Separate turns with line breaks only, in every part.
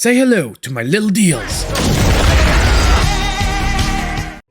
Say hello to my little deals.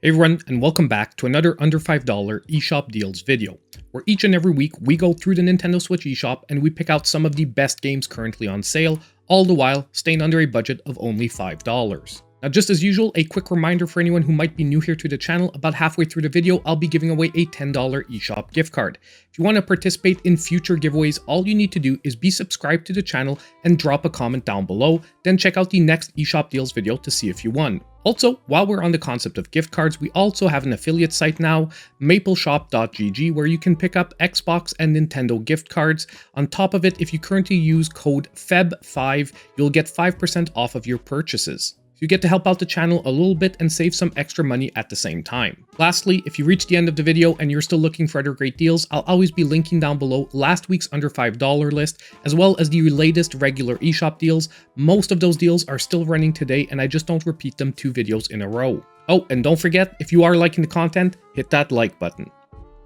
Hey everyone, and welcome back to another under $5 eShop deals video, where each and every week we go through the Nintendo Switch eShop and we pick out some of the best games currently on sale, all the while staying under a budget of only $5. Now, just as usual, a quick reminder for anyone who might be new here to the channel, about halfway through the video, I'll be giving away a $10 eShop gift card. If you want to participate in future giveaways, all you need to do is be subscribed to the channel and drop a comment down below, then check out the next eShop deals video to see if you won. Also, while we're on the concept of gift cards, we also have an affiliate site now, mapleshop.gg, where you can pick up Xbox and Nintendo gift cards. On top of it, if you currently use code FEB5, you'll get 5% off of your purchases. You get to help out the channel a little bit and save some extra money at the same time. Lastly, if you reach the end of the video and you're still looking for other great deals, I'll always be linking down below last week's under $5 list, as well as the latest regular eShop deals. Most of those deals are still running today, and I just don't repeat them 2 videos in a row. Oh, and don't forget, if you are liking the content, hit that like button.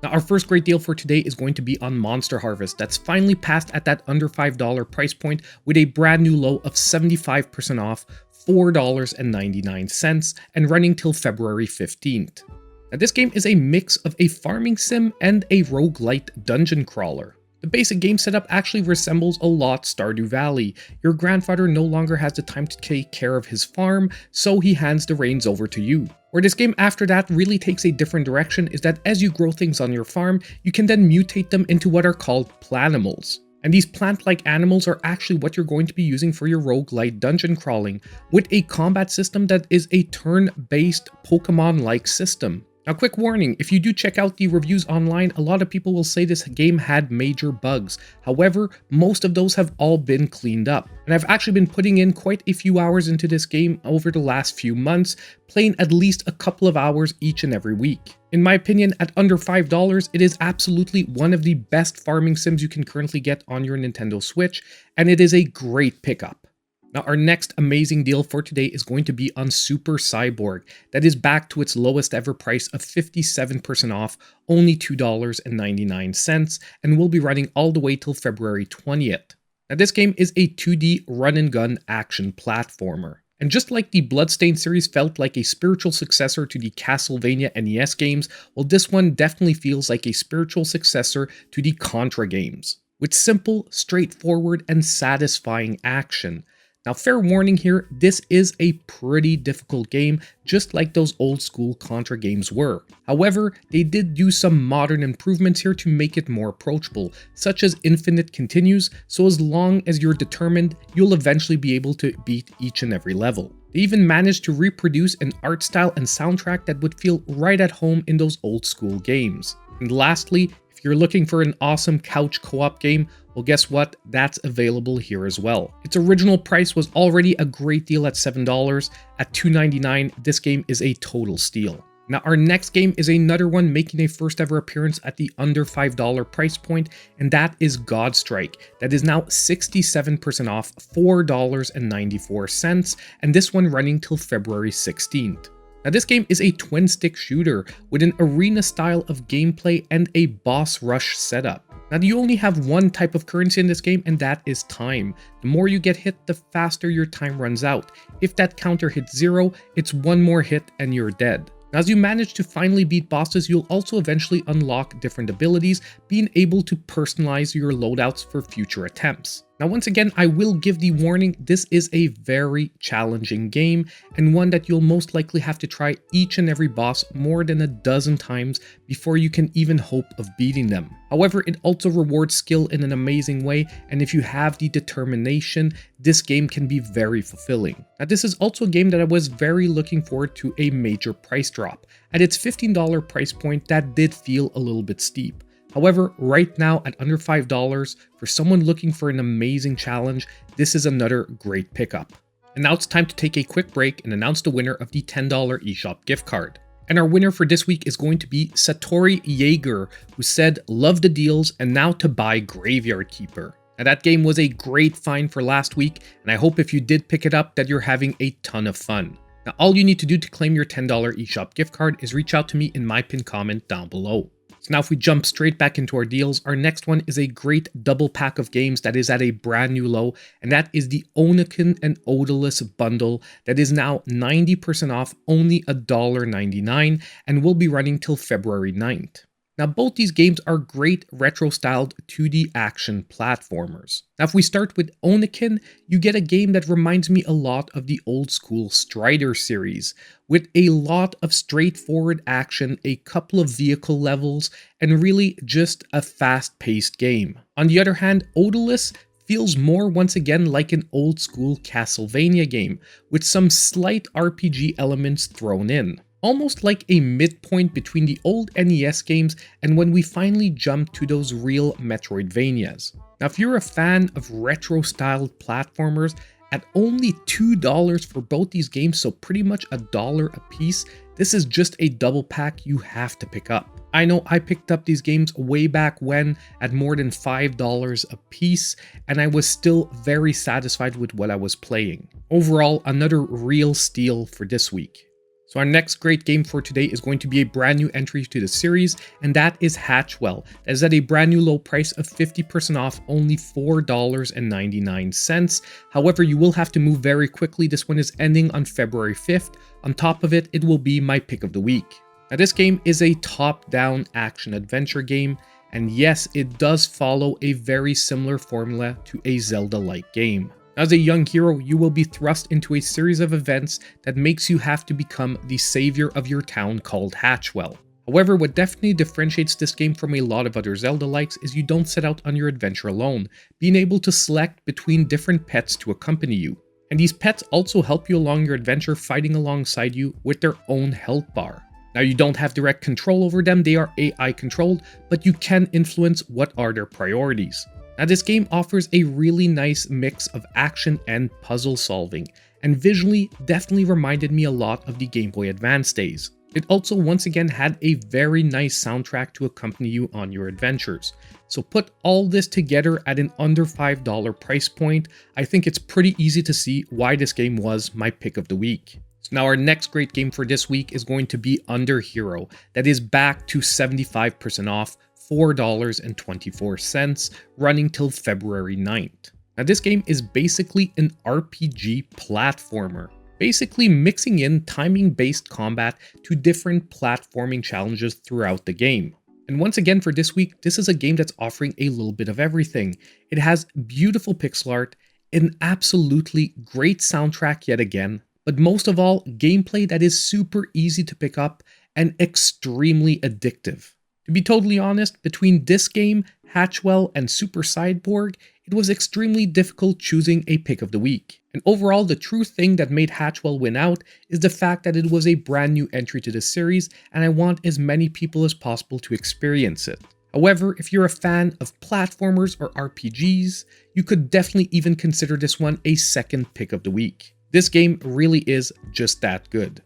Now, our first great deal for today is going to be on Monster Harvest. That's finally passed at that under $5 price point with a brand new low of 75% off, $4.99, and running till February 15th. Now, this game is a mix of a farming sim and a roguelite dungeon crawler. The basic game setup actually resembles a lot Stardew Valley. Your grandfather no longer has the time to take care of his farm, so he hands the reins over to you. Where this game after that really takes a different direction is that as you grow things on your farm, you can then mutate them into what are called planimals. And these plant-like animals are actually what you're going to be using for your roguelite dungeon crawling, with a combat system that is a turn-based Pokemon-like system. Now, quick warning, if you do check out the reviews online, a lot of people will say this game had major bugs. However, most of those have all been cleaned up. And I've actually been putting in quite a few hours into this game over the last few months, playing at least a couple of hours each and every week. In my opinion, at under $5, it is absolutely one of the best farming sims you can currently get on your Nintendo Switch, and it is a great pickup. Now, our next amazing deal for today is going to be on Super Cyborg. That is back to its lowest ever price of 57% off, only $2.99, and will be running all the way till February 20th. Now, this game is a 2D run-and-gun action platformer. And just like the Bloodstained series felt like a spiritual successor to the Castlevania NES games, well, this one definitely feels like a spiritual successor to the Contra games, with simple, straightforward, and satisfying action. Now, fair warning here, this is a pretty difficult game, just like those old school Contra games were. However, they did do some modern improvements here to make it more approachable, such as infinite continues, so as long as you're determined, you'll eventually be able to beat each and every level. They even managed to reproduce an art style and soundtrack that would feel right at home in those old school games. And lastly, if you're looking for an awesome couch co-op game, well, guess what? That's available here as well. Its original price was already a great deal at $7. At $2.99, this game is a total steal. Now, our next game is another one making a first ever appearance at the under $5 price point, and that is Godstrike. That is now 67% off, $4.94, and this one running till February 16th. Now, this game is a twin-stick shooter with an arena style of gameplay and a boss rush setup. Now, you only have one type of currency in this game, and that is time. The more you get hit, the faster your time runs out. If that counter hits 0, it's one more hit and you're dead. Now, as you manage to finally beat bosses, you'll also eventually unlock different abilities, being able to personalize your loadouts for future attempts. Now, once again, I will give the warning, this is a very challenging game, and one that you'll most likely have to try each and every boss more than a dozen times before you can even hope of beating them. However, it also rewards skill in an amazing way, and if you have the determination, this game can be very fulfilling. Now, this is also a game that I was very looking forward to a major price drop. At its $15 price point, that did feel a little bit steep. However, right now at under $5, for someone looking for an amazing challenge, this is another great pickup. And now it's time to take a quick break and announce the winner of the $10 eShop gift card. And our winner for this week is going to be Satori Jaeger, who said, "Love the deals and now to buy Graveyard Keeper." Now, that game was a great find for last week, and I hope if you did pick it up that you're having a ton of fun. Now, all you need to do to claim your $10 eShop gift card is reach out to me in my pinned comment down below. So now if we jump straight back into our deals, our next one is a great double pack of games that is at a brand new low, and that is the Oniken and Odallus bundle that is now 90% off, only $1.99, and will be running till February 9th. Now, both these games are great retro-styled 2D action platformers. Now, if we start with Oniken, you get a game that reminds me a lot of the old-school Strider series, with a lot of straightforward action, a couple of vehicle levels, and really just a fast-paced game. On the other hand, Odallus feels more once again like an old-school Castlevania game, with some slight RPG elements thrown in. Almost like a midpoint between the old NES games and when we finally jump to those real Metroidvanias. Now, if you're a fan of retro-styled platformers, at only $2 for both these games, so pretty much $1 a piece, this is just a double pack you have to pick up. I know I picked up these games way back when at more than $5 a piece, and I was still very satisfied with what I was playing. Overall, another real steal for this week. So our next great game for today is going to be a brand new entry to the series, and that is Hatchwell. That is at a brand new low price of 50% off, only $4.99. However, you will have to move very quickly. This one is ending on February 5th. On top of it, it will be my pick of the week. Now, this game is a top-down action-adventure game, and yes, it does follow a very similar formula to a Zelda-like game. As a young hero, you will be thrust into a series of events that makes you have to become the savior of your town called Hatchwell. However, what definitely differentiates this game from a lot of other Zelda-likes is you don't set out on your adventure alone, being able to select between different pets to accompany you. And these pets also help you along your adventure, fighting alongside you with their own health bar. Now, you don't have direct control over them, they are AI controlled, but you can influence what are their priorities. Now, this game offers a really nice mix of action and puzzle solving, and visually definitely reminded me a lot of the Game Boy Advance days. It also once again had a very nice soundtrack to accompany you on your adventures. So put all this together at an under $5 price point, I think it's pretty easy to see why this game was my pick of the week. So now our next great game for this week is going to be Underhero, that is back to 75% off, $4.24, running till February 9th. Now, this game is basically an RPG platformer, basically mixing in timing-based combat to different platforming challenges throughout the game. And once again for this week, this is a game that's offering a little bit of everything. It has beautiful pixel art, an absolutely great soundtrack yet again, but most of all, gameplay that is super easy to pick up and extremely addictive. To be totally honest, between this game, Hatchwell, and Super Cyborg, it was extremely difficult choosing a pick of the week. And overall, the true thing that made Hatchwell win out is the fact that it was a brand new entry to the series, and I want as many people as possible to experience it. However, if you're a fan of platformers or RPGs, you could definitely even consider this one a second pick of the week. This game really is just that good.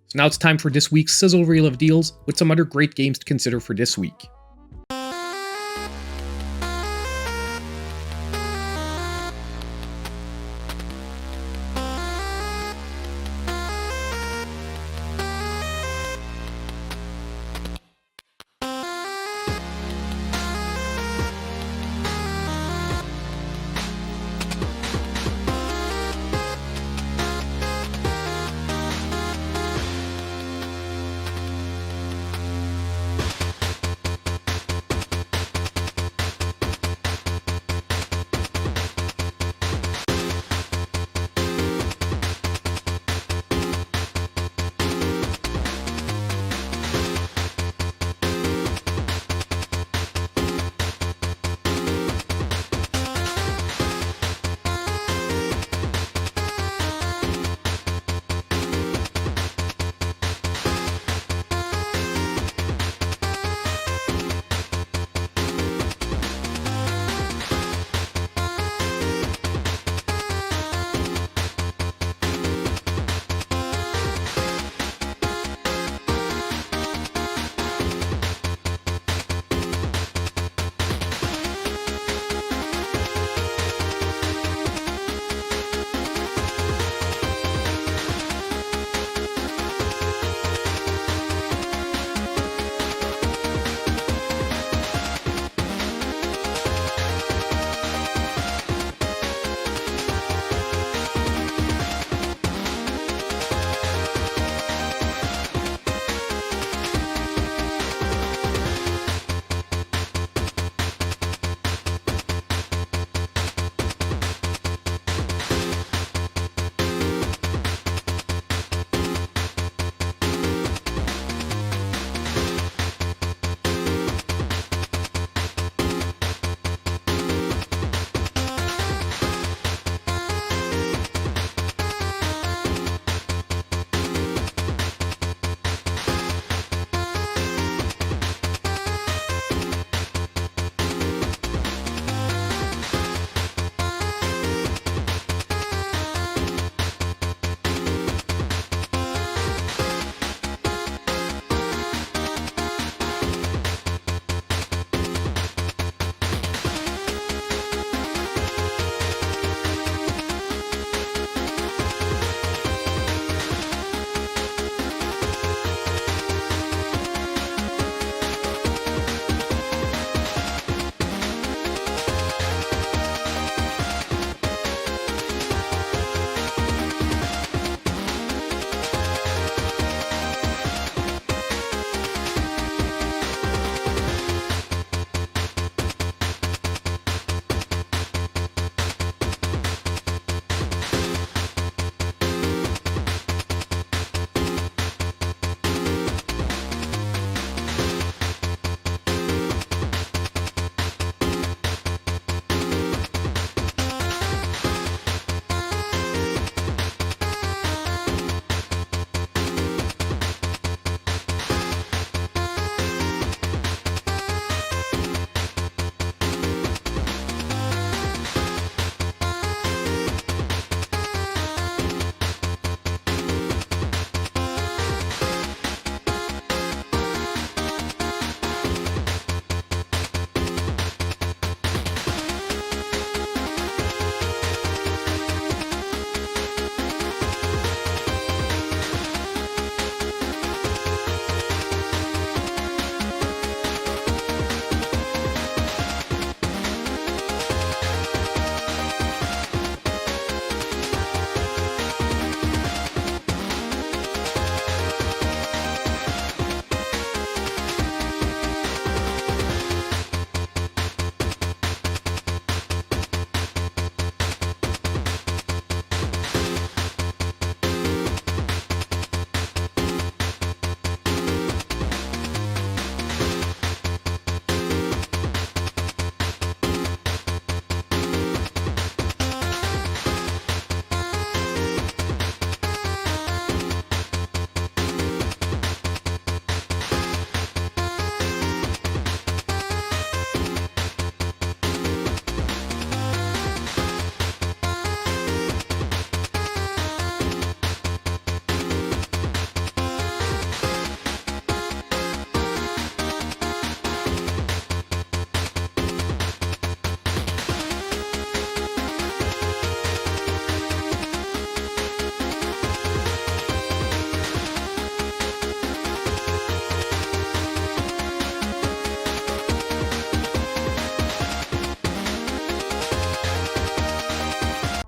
So now it's time for this week's Sizzle Reel of Deals with some other great games to consider for this week.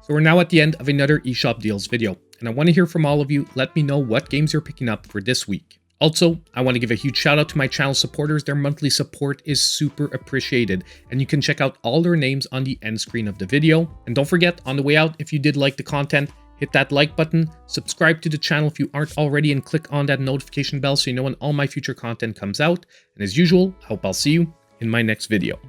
So we're now at the end of another eShop Deals video, and I want to hear from all of you. Let me know what games you're picking up for this week. Also, I want to give a huge shout out to my channel supporters. Their monthly support is super appreciated, and you can check out all their names on the end screen of the video. And don't forget, on the way out, if you did like the content, hit that like button, subscribe to the channel if you aren't already, and click on that notification bell so you know when all my future content comes out. And as usual, I hope I'll see you in my next video.